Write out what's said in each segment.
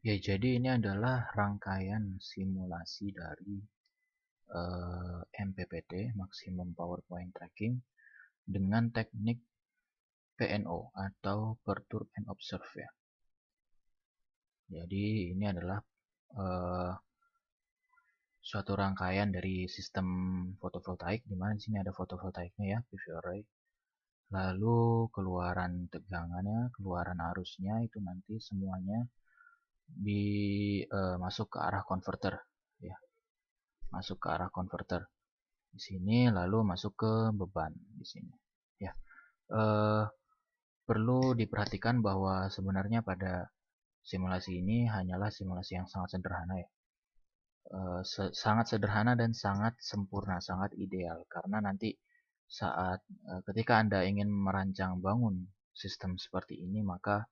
Ya, jadi ini adalah rangkaian simulasi dari MPPT, Maximum PowerPoint Tracking, dengan teknik PNO atau Perturb and Observe ya. Jadi ini adalah uh, suatu rangkaian dari sistem fotovoltaik, di mana di sini ada fotovoltaiknya ya, PV array. Lalu keluaran tegangannya, keluaran arusnya itu nanti semuanya masuk ke arah konverter ya, masuk ke arah konverter di sini, lalu masuk ke beban di sini ya. eh, Perlu diperhatikan bahwa sebenarnya pada simulasi ini hanyalah simulasi yang sangat sederhana ya. Sangat sederhana dan sangat sempurna, sangat ideal, karena nanti saat ketika Anda ingin merancang bangun sistem seperti ini, maka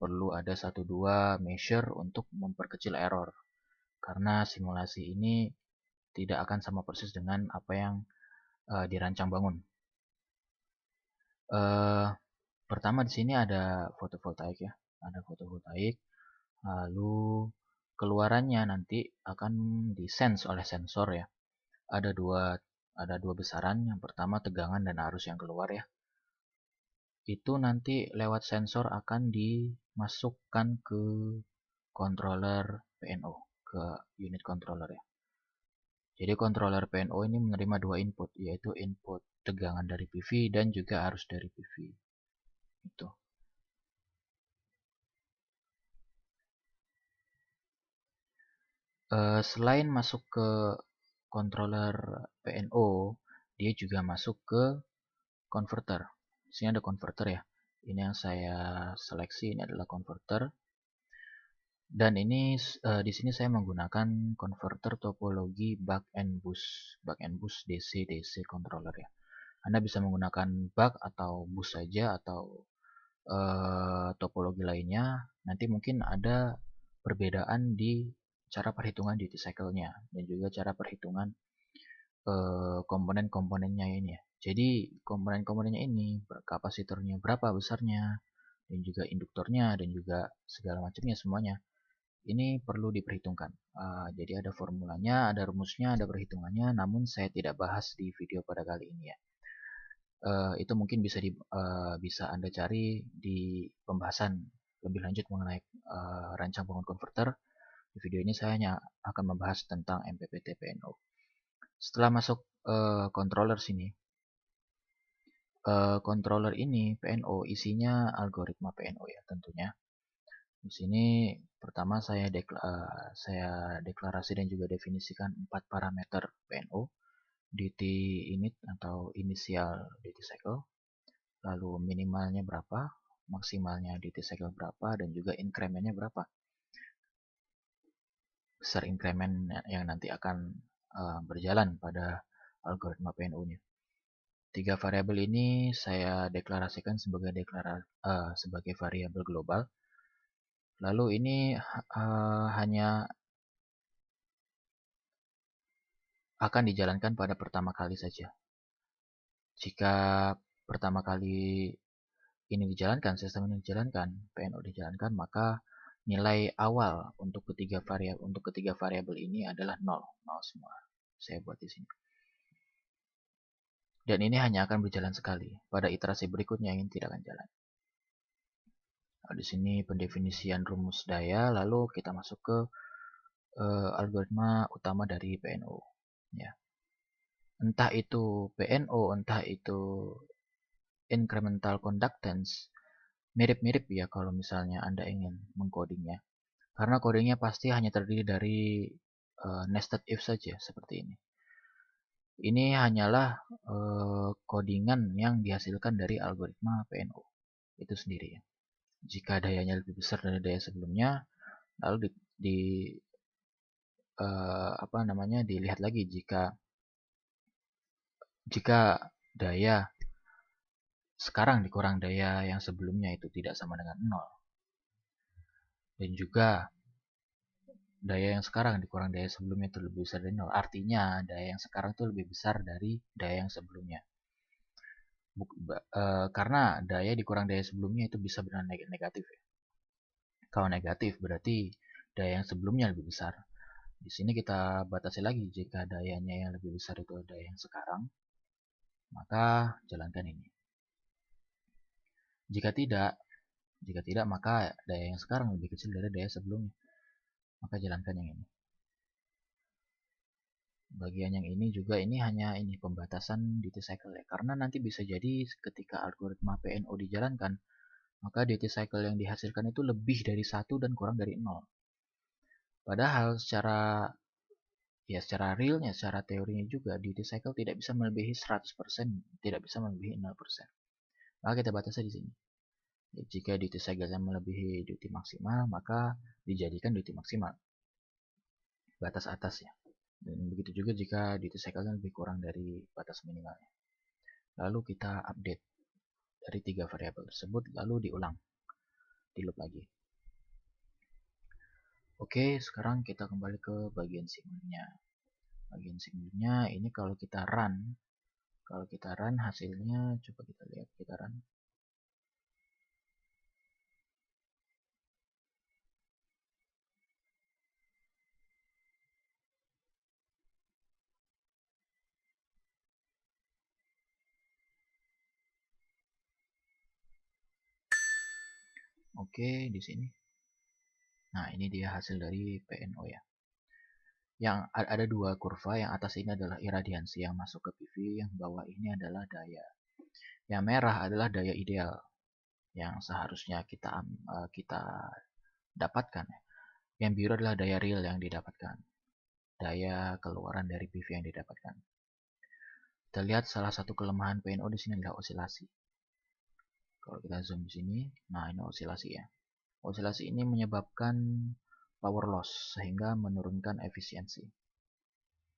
perlu ada 1-2 measure untuk memperkecil error, karena simulasi ini tidak akan sama persis dengan apa yang dirancang bangun. Eh, Pertama di sini ada fotovoltaik ya, ada fotovoltaik. Lalu keluarannya nanti akan disense oleh sensor ya. Ada dua besaran. Yang pertama tegangan dan arus yang keluar ya. Itu nanti lewat sensor akan dimasukkan ke controller PNO, ke unit controller ya. Jadi controller PNO ini menerima 2 input, yaitu input tegangan dari PV dan juga arus dari PV. Itu. Selain masuk ke controller PNO, dia juga masuk ke converter. Di sini ada converter ya. Ini yang saya seleksi, ini adalah converter. Dan ini di sini saya menggunakan converter topologi buck and boost, DC controller ya. Anda bisa menggunakan buck atau boost saja, atau topologi lainnya. Nanti mungkin ada perbedaan di cara perhitungan duty cycle-nya dan juga cara perhitungan komponen-komponennya ini ya. Jadi komponen-komponennya ini, kapasitornya berapa besarnya, dan juga induktornya, dan juga segala macamnya semuanya. Ini perlu diperhitungkan. Jadi ada formulanya, ada rumusnya, ada perhitungannya, namun saya tidak bahas di video pada kali ini ya. Itu mungkin bisa Anda cari di pembahasan lebih lanjut mengenai rancang bangun konverter. Di video ini saya hanya akan membahas tentang MPPT PNO. Setelah masuk controller sini, controller ini PNO isinya algoritma PNO ya tentunya. Di sini pertama saya deklarasi dan juga definisikan 4 parameter PNO, duty init atau initial duty cycle, lalu minimalnya berapa, maksimalnya duty cycle berapa, dan juga incrementnya berapa, besar increment yang nanti akan berjalan pada algoritma PNO-nya. 3 variabel ini saya deklarasikan sebagai variabel global. Lalu ini hanya akan dijalankan pada pertama kali saja. Jika pertama kali ini dijalankan, sistem ini dijalankan, PNO dijalankan, maka nilai awal untuk ketiga variabel ini adalah 0, 0 semua. Saya buat di sini. Dan ini hanya akan berjalan sekali. Pada iterasi berikutnya ini tidak akan jalan. Nah, di sini pendefinisian rumus daya, lalu kita masuk ke algoritma utama dari PNO. Ya. Entah itu PNO, entah itu incremental conductance, mirip-mirip ya kalau misalnya Anda ingin mengcodingnya. Karena codingnya pasti hanya terdiri dari nested if saja seperti ini. Ini hanyalah codingan yang dihasilkan dari algoritma PNO itu sendiri ya. Jika dayanya lebih besar dari daya sebelumnya, lalu dilihat lagi jika daya sekarang dikurang daya yang sebelumnya itu tidak sama dengan 0, dan juga daya yang sekarang dikurang daya sebelumnya itu lebih besar dari 0, artinya daya yang sekarang itu lebih besar dari daya yang sebelumnya. Karena daya dikurang daya sebelumnya itu bisa benar negatif ya. Kalau negatif berarti daya yang sebelumnya lebih besar. Di sini kita batasi lagi, jika dayanya yang lebih besar itu daya yang sekarang, maka jalankan ini. Jika tidak maka daya yang sekarang lebih kecil dari daya sebelumnya, maka jalankan yang ini. Bagian yang ini juga hanya pembatasan duty cycle ya, karena nanti bisa jadi ketika algoritma PNO dijalankan, maka duty cycle yang dihasilkan itu lebih dari 1 dan kurang dari 0. Padahal secara realnya, secara teorinya juga duty cycle tidak bisa melebihi 100%, tidak bisa melebihi 0%. Maka kita batasi di sini. Jika duty cycle-nya melebihi duty maksimal, maka dijadikan duty maksimal. Batas atasnya. Dan begitu juga jika duty cycle-nya lebih kurang dari batas minimalnya. Lalu kita update dari 3 variabel tersebut, lalu diulang. Di loop lagi. Oke, sekarang kita kembali ke bagian simulnya. Bagian simulnya ini kalau kita run hasilnya, coba kita lihat, kita run. Oke, di sini. Nah, ini dia hasil dari PNO ya. Yang ada dua kurva, yang atas ini adalah iradiansi yang masuk ke PV, yang bawah ini adalah daya. Yang merah adalah daya ideal yang seharusnya kita dapatkan. Yang biru adalah daya real yang didapatkan. Daya keluaran dari PV yang didapatkan. Kita lihat salah satu kelemahan PNO di sini adalah osilasi. Kalau kita zoom di sini, nah ini osilasi ya. Osilasi ini menyebabkan power loss sehingga menurunkan efisiensi.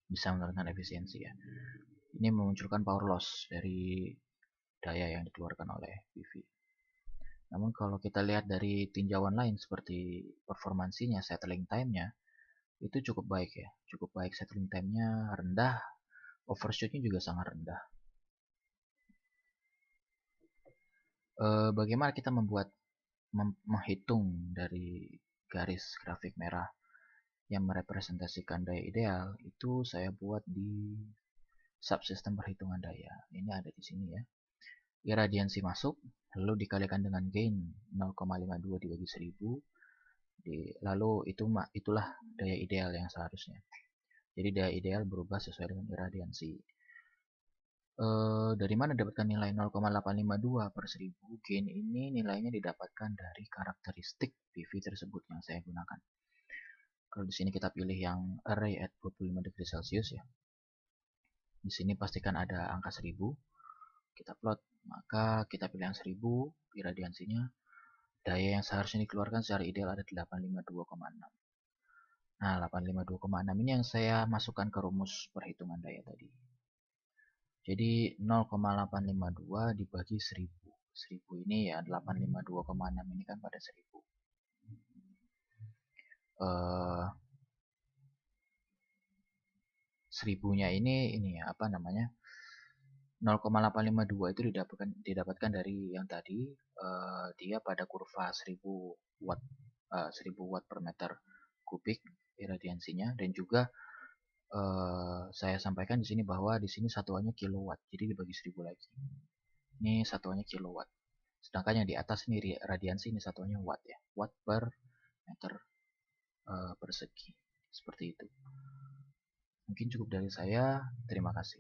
Bisa menurunkan efisiensi ya. Ini memunculkan power loss dari daya yang dikeluarkan oleh PV. Namun kalau kita lihat dari tinjauan lain seperti performansinya, settling time-nya, itu cukup baik ya. Cukup baik, settling time-nya rendah, overshoot-nya juga sangat rendah. Bagaimana kita menghitung dari garis grafik merah yang merepresentasikan daya ideal, itu saya buat di subsistem perhitungan daya. Ini ada di sini ya. Iradiansi masuk, lalu dikalikan dengan gain 0,52 dibagi 1000, lalu itulah daya ideal yang seharusnya. Jadi daya ideal berubah sesuai dengan iradiansi. Dari mana dapatkan nilai 0,852 per 1000? Gain ini nilainya didapatkan dari karakteristik PV tersebut yang saya gunakan. Kalau di sini kita pilih yang array at 25 degree Celsius ya. Di sini pastikan ada angka 1000. Kita plot, maka kita pilih yang 1000, iradiansinya. Daya yang seharusnya dikeluarkan secara ideal ada 852,6. Nah, 852,6 ini yang saya masukkan ke rumus perhitungan daya tadi. Jadi 0,852 dibagi 1000. 1000 ini ya 852,6 ini kan pada 1000. Seribunya ini ya, apa namanya, 0,852 itu didapatkan dari yang tadi, dia pada kurva 1000 watt 1000 watt per meter kubik iradiansinya, dan juga saya sampaikan di sini bahwa di sini satuannya kilowatt, jadi dibagi 1000 lagi. Ini satuannya kilowatt. Sedangkan yang di atas ini radiansi, ini satuannya watt ya, watt per meter persegi. Seperti itu. Mungkin cukup dari saya. Terima kasih.